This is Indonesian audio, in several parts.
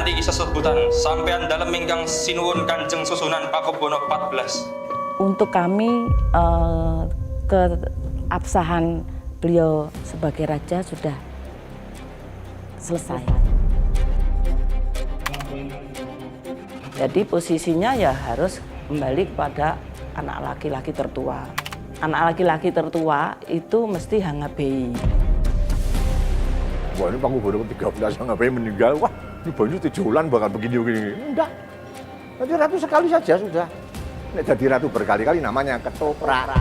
kanthi sesebutan sampean dalem ingkang sinuwun Kanjeng Susunan Pakubuwono 14. Untuk kami keabsahan beliau sebagai raja sudah selesai. Jadi posisinya ya harus kembali kepada anak laki-laki tertua. Anak laki-laki tertua itu mesti Hangabei. Wah, ini Pakubuwono ke-13 Hangabei meninggal. Wah, ini Banyu tujulan bakal begini-begini. Enggak. Jadi ratu sekali saja sudah. Nek jadi ratu berkali-kali namanya ketoprak.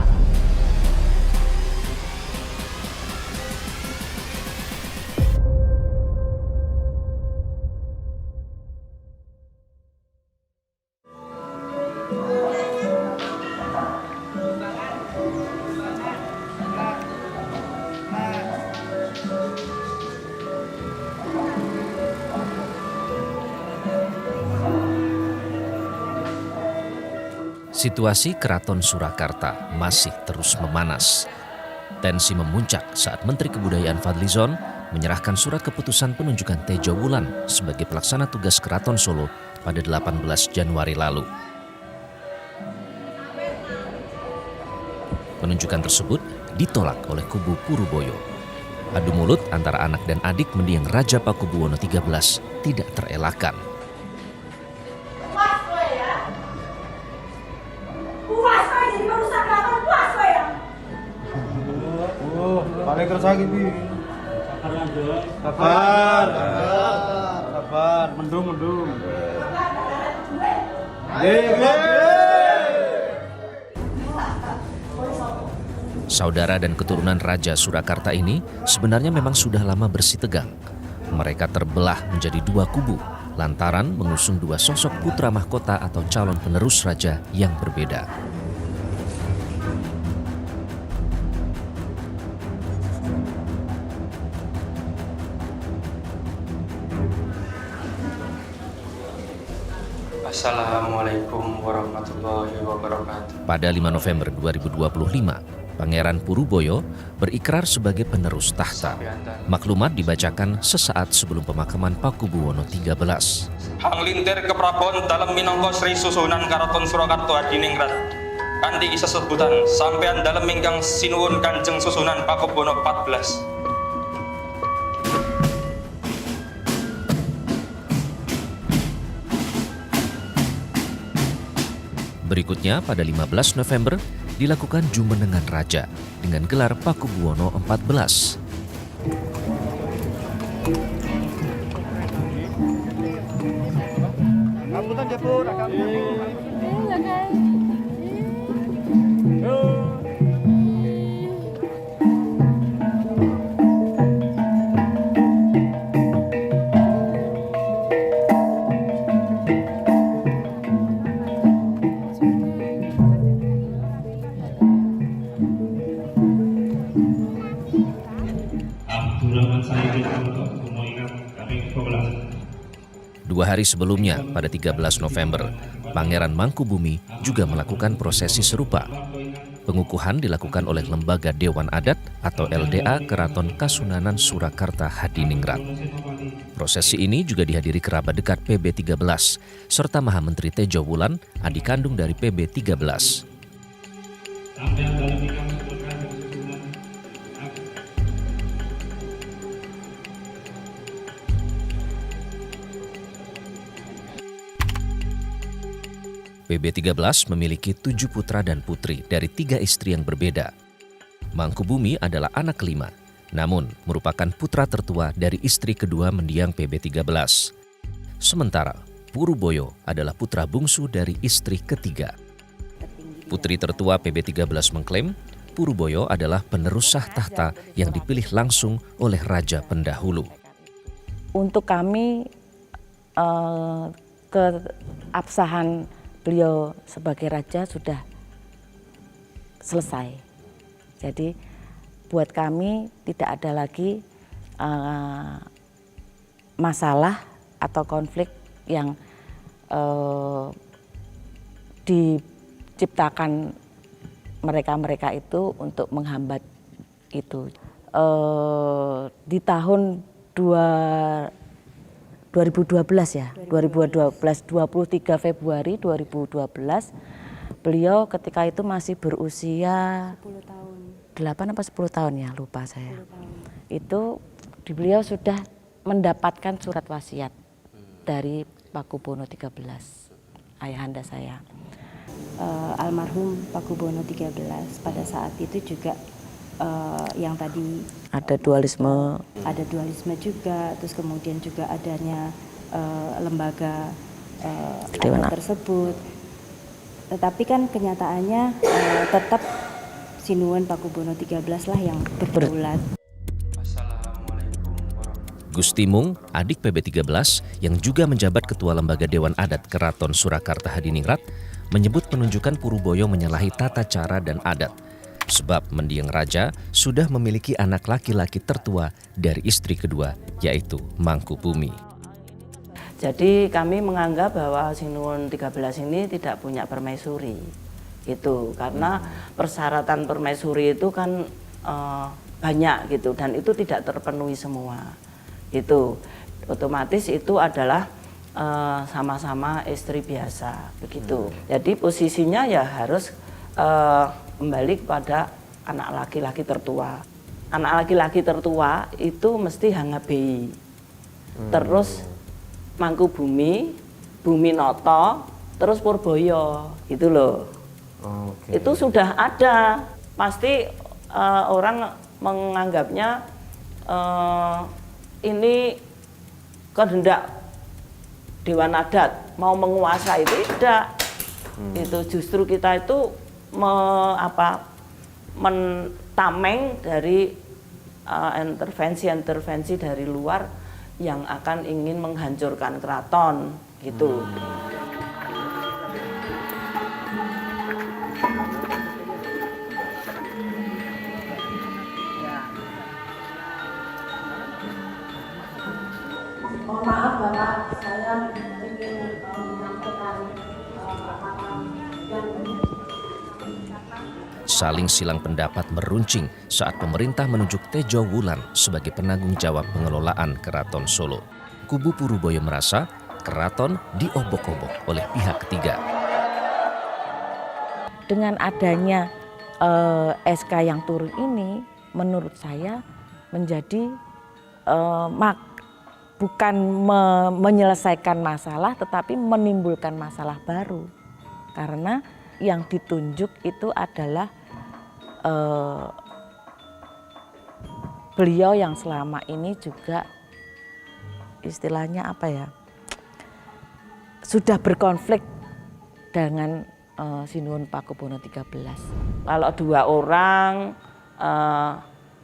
Situasi Keraton Surakarta masih terus memanas. Tensi memuncak saat Menteri Kebudayaan Fadlizon menyerahkan surat keputusan penunjukan Tejo Wulan sebagai pelaksana tugas Keraton Solo pada 18 Januari lalu. Penunjukan tersebut ditolak oleh kubu Puruboyo. Adu mulut antara anak dan adik mendiang Raja Pakubuwono XIII tidak terelakkan. Paling tersakit bi. Sabar, mendung. Saudara dan keturunan Raja Surakarta ini sebenarnya memang sudah lama bersitegang. Mereka terbelah menjadi dua kubu lantaran mengusung dua sosok putra mahkota atau calon penerus raja yang berbeda. Assalamualaikum warahmatullahi wabarakatuh. Pada 5 November 2025, Pangeran Puruboyo berikrar sebagai penerus tahta. Maklumat dibacakan sesaat sebelum pemakaman Pakubuwono XIII. Hanglintir keprabon dalem minangka Sri Susunan Keraton Surakarta Hadiningrat. Kanthi sesebutan sampean dalem ingkang sinuwun Kanjeng Susunan Pakubuwono 14. Berikutnya pada 15 November dilakukan Jumenengan Raja dengan gelar Pakubuwono XIV. Dua hari sebelumnya, pada 13 November, Pangeran Mangkubumi juga melakukan prosesi serupa. Pengukuhan dilakukan oleh Lembaga Dewan Adat atau LDA Keraton Kasunanan Surakarta Hadiningrat. Prosesi ini juga dihadiri kerabat dekat PB 13 serta Maha Menteri Tejo Wulan, adik kandung dari PB 13. PB 13 memiliki 7 putra dan putri dari 3 istri yang berbeda. Mangkubumi adalah anak kelima, namun merupakan putra tertua dari istri kedua mendiang PB 13. Sementara Puruboyo adalah putra bungsu dari istri ketiga. Putri tertua PB 13 mengklaim Puruboyo adalah penerus sah tahta yang dipilih langsung oleh raja pendahulu. Untuk kami keabsahan beliau sebagai raja sudah selesai. Jadi buat kami tidak ada lagi masalah atau konflik yang diciptakan mereka-mereka itu untuk menghambat itu. Di tahun 2012 ya, 2012, 23 Februari 2012, beliau ketika itu masih berusia 10 tahun. 8 apa 10 tahun ya, lupa saya. Itu beliau sudah mendapatkan surat wasiat dari Pakubono 13, ayahanda saya. Almarhum Pakubono 13 pada saat itu juga yang tadi Ada dualisme. ada dualisme juga, terus kemudian juga adanya lembaga Dewan adat tersebut. Tetapi kan kenyataannya tetap Sinuhun Pakubono 13 lah yang berdaulat. Assalamualaikum warahmatullahi Gusti Mung, adik PB13 yang juga menjabat Ketua Lembaga Dewan Adat Keraton Surakarta Hadiningrat, menyebut penunjukan Puruboyo menyalahi tata cara dan adat. Sebab mendiang raja sudah memiliki anak laki-laki tertua dari istri kedua, yaitu Mangkubumi. Jadi kami menganggap bahwa Sinuhun 13 ini tidak punya permaisuri. Itu karena persyaratan permaisuri itu kan banyak gitu, dan itu tidak terpenuhi semua. Itu otomatis itu adalah sama-sama istri biasa begitu. Jadi posisinya ya harus kembali kepada anak laki-laki tertua. Anak laki-laki tertua itu mesti Hangabei. Terus Mangkubumi, Buminoto, terus Purboyo, gitu loh. Itu sudah ada. Pasti orang menganggapnya ini kehendak Dewan Adat mau menguasai, tidak. Itu justru kita itu mentameng dari intervensi dari luar yang akan ingin menghancurkan keraton gitu. Mohon maaf Bapak, saya ingin menyampaikan yang Saling silang pendapat meruncing saat pemerintah menunjuk Tejo Wulan sebagai penanggung jawab pengelolaan Keraton Solo. Kubu Puruboyo merasa keraton diobok-obok oleh pihak ketiga. Dengan adanya SK yang turun ini, menurut saya menjadi bukan menyelesaikan masalah, tetapi menimbulkan masalah baru. Karena yang ditunjuk itu adalah beliau yang selama ini juga istilahnya apa ya, sudah berkonflik dengan Sinuhun Pakubono 13. Kalau dua orang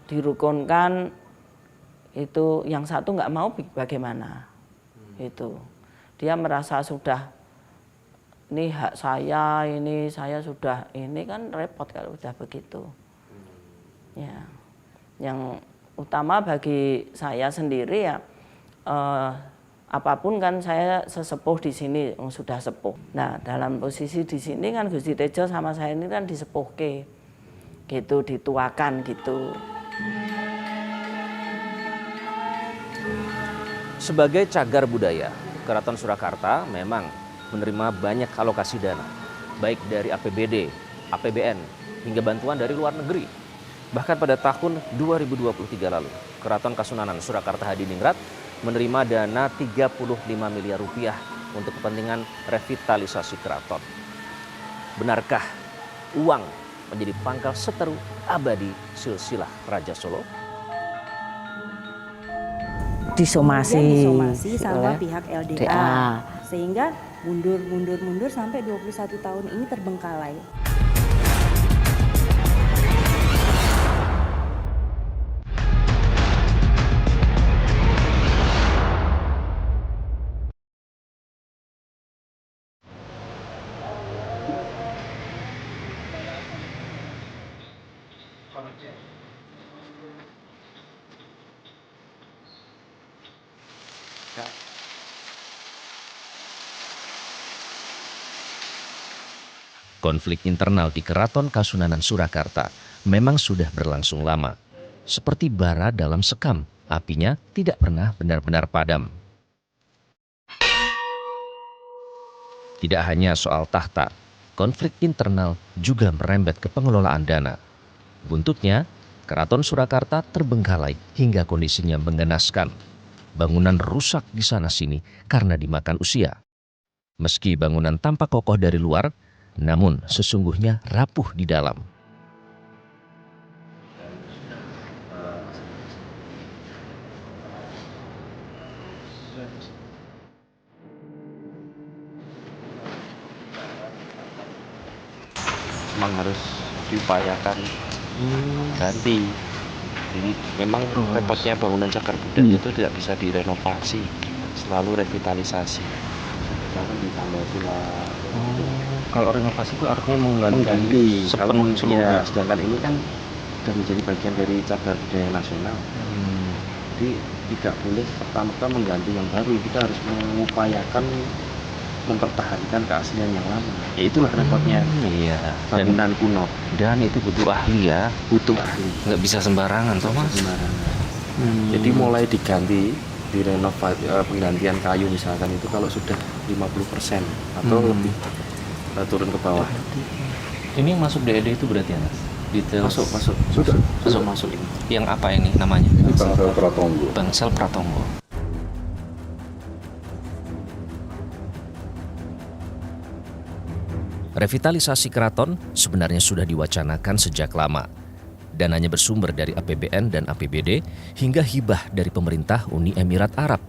dirukunkan, itu yang satu nggak mau bagaimana? Itu dia merasa sudah ini hak saya, ini saya sudah, ini kan repot kalau sudah begitu. Ya, yang utama bagi saya sendiri ya, apapun kan saya sesepuh di sini, sudah sepuh. Nah, dalam posisi di sini kan Gusti Tejo sama saya ini kan disepuhke, gitu, dituakan gitu. Sebagai cagar budaya, Keraton Surakarta memang menerima banyak alokasi dana, baik dari APBD, APBN, hingga bantuan dari luar negeri. Bahkan pada tahun 2023 lalu, Keraton Kasunanan Surakarta Hadiningrat menerima dana 35 miliar rupiah untuk kepentingan revitalisasi keraton. Benarkah uang menjadi pangkal seteru abadi silsilah Raja Solo? Disomasi sama oleh pihak LDA. DA. Sehingga mundur sampai 21 tahun ini terbengkalai. Konflik internal di Keraton Kasunanan Surakarta memang sudah berlangsung lama. Seperti bara dalam sekam, apinya tidak pernah benar-benar padam. Tidak hanya soal tahta, konflik internal juga merembet ke pengelolaan dana. Buntutnya, Keraton Surakarta terbengkalai hingga kondisinya menggenaskan. Bangunan rusak di sana-sini karena dimakan usia. Meski bangunan tampak kokoh dari luar, namun sesungguhnya rapuh di dalam. Memang harus diupayakan ganti. Jadi memang repotnya bangunan cagar budaya itu tidak bisa direnovasi, selalu revitalisasi. Jangan ditambah pula. Kalau renovasi itu artinya Mengganti sepenuhnya. sedangkan ini kan sudah menjadi bagian dari cagar budaya nasional. Jadi tidak boleh pertama-tama mengganti yang baru, kita harus mengupayakan mempertahankan keaslian yang lama. Ya itulah repotnya bangunan kuno. Dan itu butuh ahli ya. Butuh ahli. Nggak bisa sembarangan, Thomas. Jadi mulai diganti, direnovasi, penggantian kayu misalkan itu kalau sudah 50% atau lebih turun ke bawah. Ini masuk DED itu berarti ya, Mas? Detail. Masuk. Sudah. Masuk ini. Yang apa ini namanya? Bangsal Pratonggo. Bangsal Pratonggo. Revitalisasi keraton sebenarnya sudah diwacanakan sejak lama. Dananya bersumber dari APBN dan APBD hingga hibah dari pemerintah Uni Emirat Arab.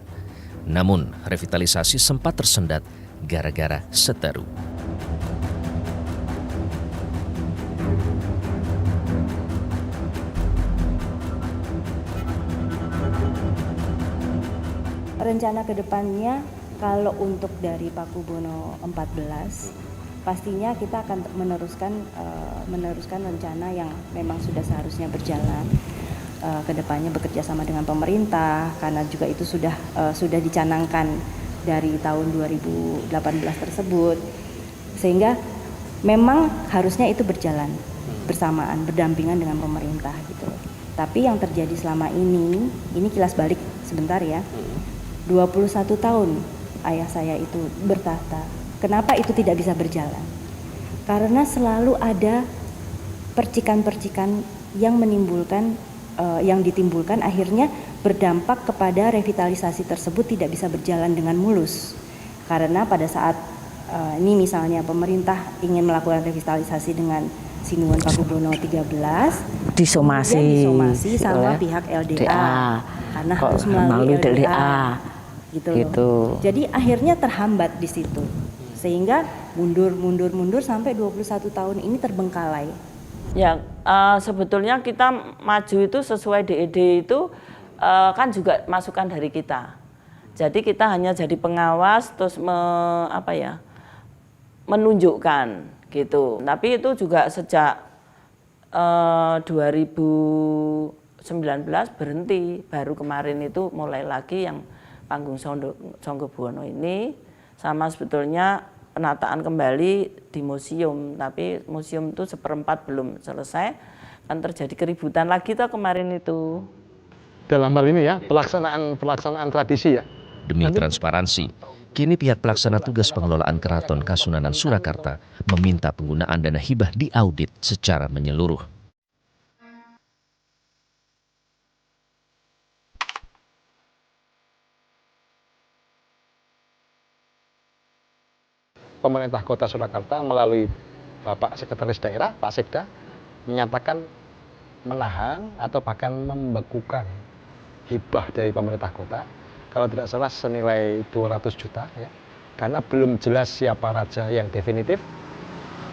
Namun, revitalisasi sempat tersendat gara-gara Seteru. Rencana kedepannya kalau untuk dari Pakubono 14 pastinya kita akan meneruskan rencana yang memang sudah seharusnya berjalan. Kedepannya bekerja sama dengan pemerintah karena juga itu sudah dicanangkan dari tahun 2018 tersebut, sehingga memang harusnya itu berjalan bersamaan, berdampingan dengan pemerintah gitu. Tapi yang terjadi selama ini kilas balik sebentar ya. 21 tahun ayah saya itu bertahta. Kenapa itu tidak bisa berjalan? Karena selalu ada percikan-percikan yang ditimbulkan akhirnya berdampak kepada revitalisasi tersebut tidak bisa berjalan dengan mulus. Karena pada saat ini misalnya pemerintah ingin melakukan revitalisasi dengan Sinuhun Pakubono 13 disomasi sama pihak LDA karena harus melalui LDA gitu. Jadi akhirnya terhambat di situ. Sehingga mundur sampai 21 tahun ini terbengkalai. Ya, sebetulnya kita maju itu sesuai DED itu kan juga masukan dari kita. Jadi kita hanya jadi pengawas terus menunjukkan gitu. Tapi itu juga sejak 2019 berhenti. Baru kemarin itu mulai lagi yang panggung Songgobuwono ini. Sama sebetulnya penataan kembali di museum, tapi museum itu 1/4 belum selesai, kan terjadi keributan lagi tuh kemarin itu. Dalam hal ini ya, pelaksanaan tradisi ya. Demi transparansi, kini pihak pelaksana tugas pengelolaan Keraton Kasunanan Surakarta meminta penggunaan dana hibah diaudit secara menyeluruh. Pemerintah Kota Surakarta melalui Bapak Sekretaris Daerah, Pak Sekda, menyatakan menahan atau bahkan membekukan hibah dari pemerintah kota, kalau tidak salah senilai 200 juta ya, karena belum jelas siapa raja yang definitif,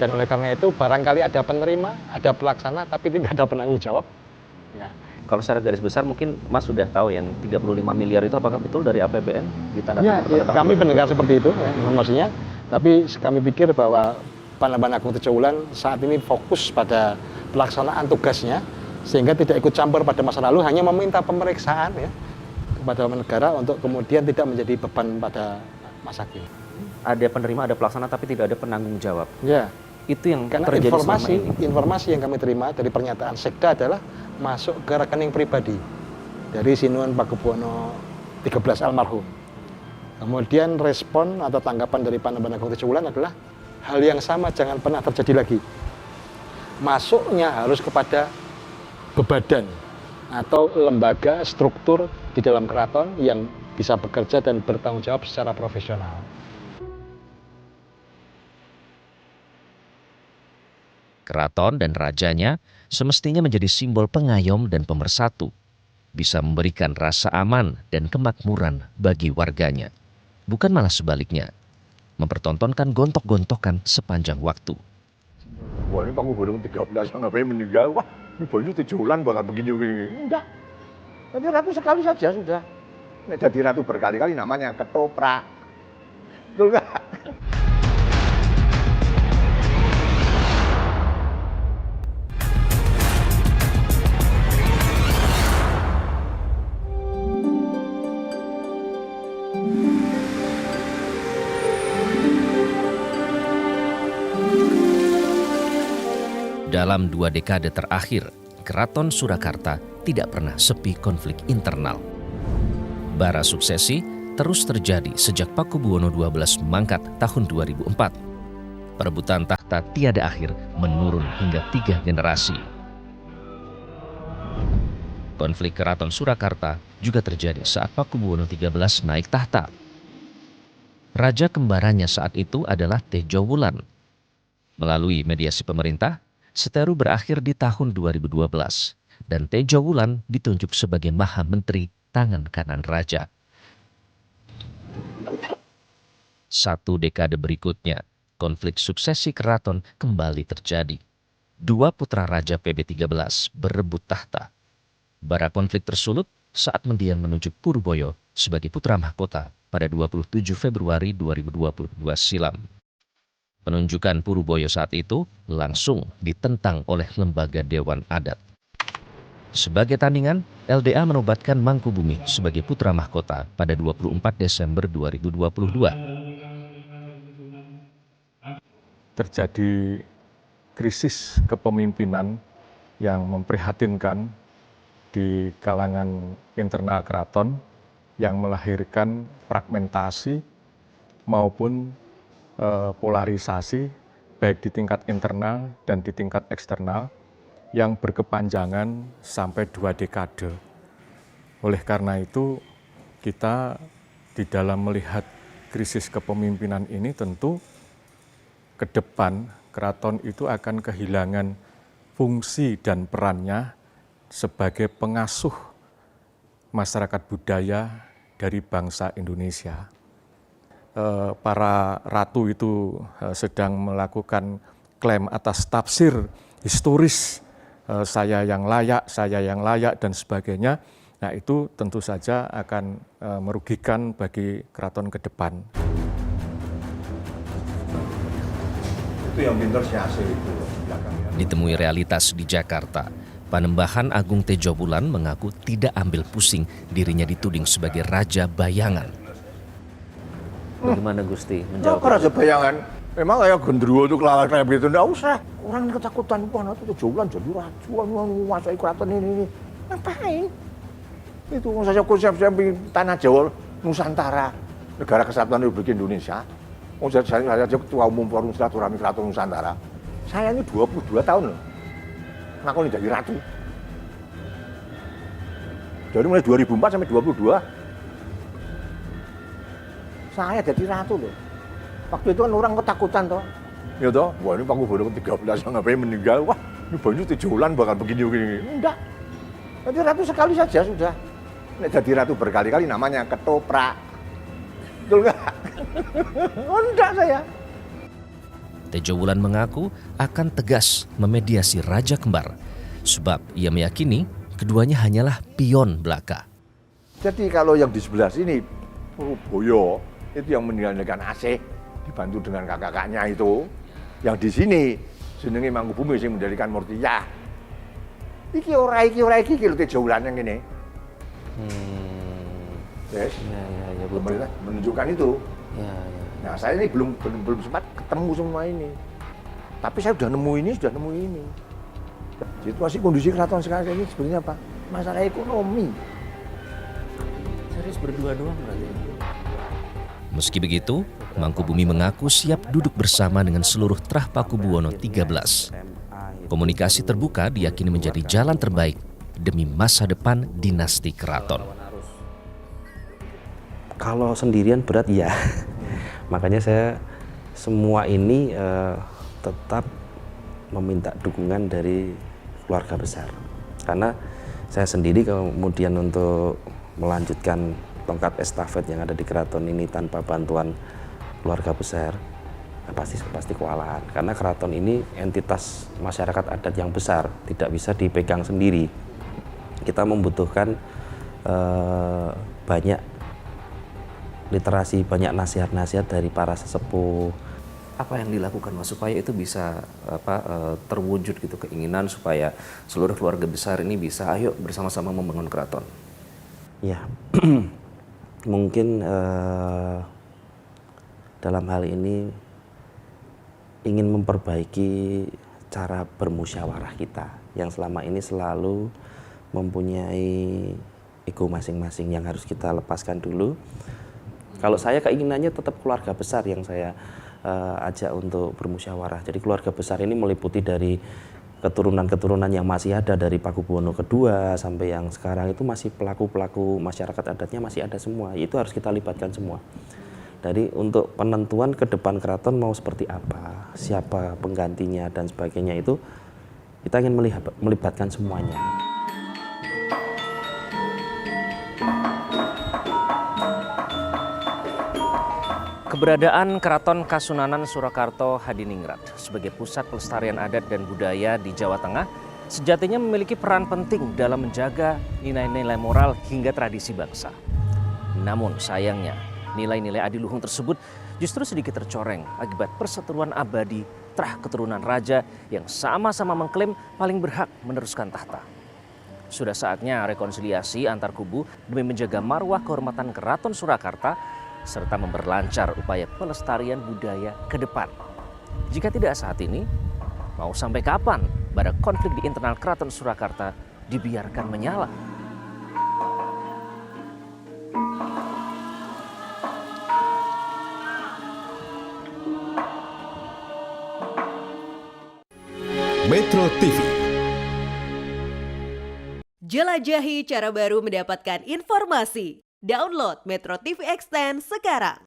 dan oleh karena itu barangkali ada penerima, ada pelaksana, tapi tidak ada penanggung jawab. Ya. Kalau secara garis besar mungkin Mas sudah tahu yang 35 miliar itu apakah betul dari APBN? Ya, kami mendengar seperti itu ya, informasinya. Tapi kami pikir bahwa Panembahan Agung Tejo-Wulan saat ini fokus pada pelaksanaan tugasnya sehingga tidak ikut campur pada masa lalu, hanya meminta pemeriksaan ya kepada negara untuk kemudian tidak menjadi beban pada masa kini. Ada penerima, ada pelaksana, tapi tidak ada penanggung jawab. Ya. Itu yang karena terjadi selama ini. Informasi yang kami terima dari pernyataan Sekda adalah masuk ke rekening pribadi dari Sinuhun Pakubono 13 almarhum. Kemudian respon atau tanggapan dari Panembahan Agung Tejowulan adalah hal yang sama jangan pernah terjadi lagi. Masuknya harus kepada bebadan atau lembaga struktur di dalam keraton yang bisa bekerja dan bertanggung jawab secara profesional. Keraton dan rajanya semestinya menjadi simbol pengayom dan pemersatu, bisa memberikan rasa aman dan kemakmuran bagi warganya. Bukan malah sebaliknya, mempertontonkan gontok-gontokan sepanjang waktu. Wah, ini Paku Buwono 13 ngapain meninggal? Wah, ini Banyu Tejowulan bakal begini-begini. Enggak. Jadi ratu sekali saja sudah. Nek jadi ratu berkali-kali namanya ketoprak. Betul nggak? Dalam 2 dekade terakhir, Keraton Surakarta tidak pernah sepi konflik internal. Bara suksesi terus terjadi sejak Paku Buwono XII mangkat tahun 2004. Perebutan tahta tiada akhir menurun hingga 3 generasi. Konflik Keraton Surakarta juga terjadi saat Paku Buwono XIII naik tahta. Raja kembarannya saat itu adalah Tejowulan. Melalui mediasi pemerintah, Seteru berakhir di tahun 2012 dan Tejowulan ditunjuk sebagai Maha Menteri tangan kanan Raja. 1 dekade berikutnya, konflik suksesi keraton kembali terjadi. 2 putra Raja PB13 berebut tahta. Bara konflik tersulut saat mendiang menunjuk Puruboyo sebagai putra mahkota pada 27 Februari 2022 silam. Penunjukan Puruboyo saat itu langsung ditentang oleh lembaga Dewan Adat. Sebagai tandingan, LDA menobatkan Mangkubumi sebagai putra mahkota pada 24 Desember 2022. Terjadi krisis kepemimpinan yang memprihatinkan di kalangan internal keraton yang melahirkan fragmentasi maupun polarisasi baik di tingkat internal dan di tingkat eksternal yang berkepanjangan sampai 2 dekade. Oleh karena itu, kita di dalam melihat krisis kepemimpinan ini tentu ke depan keraton itu akan kehilangan fungsi dan perannya sebagai pengasuh masyarakat budaya dari bangsa Indonesia. Para ratu itu sedang melakukan klaim atas tafsir historis saya yang layak dan sebagainya. Nah, itu tentu saja akan merugikan bagi keraton ke depan. Itu yang pintar si Aceh itu. Ditemui realitas di Jakarta, Panembahan Agung Tejowulan mengaku tidak ambil pusing dirinya dituding sebagai raja bayangan. Bagaimana Gusti menjawab? Nah, raja bayangan. Memang kayak gendruwo itu kelawar kayak begitu, enggak usah. Orang ketakutan, wah itu Tejowulan jadi raja, menguasai keraton ini. Ngapain? Itu saja konsep tanah Jawa Nusantara, negara kesatuan Republik Indonesia. Saya ketua umum Forum Silaturahmi Keraton Nusantara. Saya ini 22 tahun loh. Ngaku jadi ratu. Dari mulai 2004 sampai 22. Saya jadi ratu loh. Waktu itu kan orang ketakutan toh. Ya toh, wah ini Paku Buwono 13 ngapain meninggal. Wah, ini Banyu Tejowulan bakal begini-begini. Enggak. Jadi ratu sekali saja sudah. Nek jadi ratu berkali-kali namanya ketoprak. Betul nggak? Oh, enggak saya. Tejowulan mengaku akan tegas memediasi Raja Kembar, sebab ia meyakini keduanya hanyalah pion belaka. Jadi kalau yang di sebelah sini, Puruboyo, itu yang meninggalkan Aceh, dibantu dengan kakak-kakaknya itu. Yang di sini, jenenge Mangkubumi yang mendirikan Murtiyah. Iki ora iki lho Tejowulan yang ini. Yes. Ya, Pemerintah menunjukkan itu. Ya. Nah, saya ini belum sempat ketemu semua ini. Tapi saya sudah nemu ini. Situasi kondisi keraton sekarang ini sebenarnya apa? Masalah ekonomi. Serius berdua doang berarti? Meski begitu, Mangkubumi mengaku siap duduk bersama dengan seluruh Trah Pakubuwono XIII. Komunikasi terbuka diyakini menjadi jalan terbaik demi masa depan dinasti keraton. Kalau sendirian berat ya, makanya saya semua ini tetap meminta dukungan dari keluarga besar. Karena saya sendiri kemudian untuk melanjutkan tongkat estafet yang ada di keraton ini tanpa bantuan keluarga besar, pasti kewalahan. Karena keraton ini entitas masyarakat adat yang besar, tidak bisa dipegang sendiri. Kita membutuhkan banyak literasi, banyak nasihat-nasihat dari para sesepuh. Apa yang dilakukan Mas supaya itu bisa terwujud gitu, keinginan supaya seluruh keluarga besar ini bisa ayo bersama-sama membangun keraton? Ya, mungkin dalam hal ini ingin memperbaiki cara bermusyawarah kita yang selama ini selalu mempunyai ego masing-masing yang harus kita lepaskan dulu. Kalau saya keinginannya tetap keluarga besar yang saya ajak untuk bermusyawarah. Jadi keluarga besar ini meliputi dari keturunan-keturunan yang masih ada dari Pakubuwono II sampai yang sekarang itu masih pelaku-pelaku masyarakat adatnya masih ada semua. Itu harus kita libatkan semua. Jadi untuk penentuan ke depan keraton mau seperti apa, siapa penggantinya dan sebagainya itu kita ingin melibatkan semuanya. Keberadaan Keraton Kasunanan Surakarta Hadiningrat sebagai pusat pelestarian adat dan budaya di Jawa Tengah sejatinya memiliki peran penting dalam menjaga nilai-nilai moral hingga tradisi bangsa. Namun sayangnya, nilai-nilai adiluhung tersebut justru sedikit tercoreng akibat perseteruan abadi Trah keturunan raja yang sama-sama mengklaim paling berhak meneruskan tahta. Sudah saatnya rekonsiliasi antar kubu demi menjaga marwah kehormatan Keraton Surakarta serta memperlancar upaya pelestarian budaya ke depan. Jika tidak saat ini, mau sampai kapan bara konflik di internal Keraton Surakarta dibiarkan menyala? Metro TV. Jelajahi cara baru mendapatkan informasi. Download Metro TV Extend sekarang.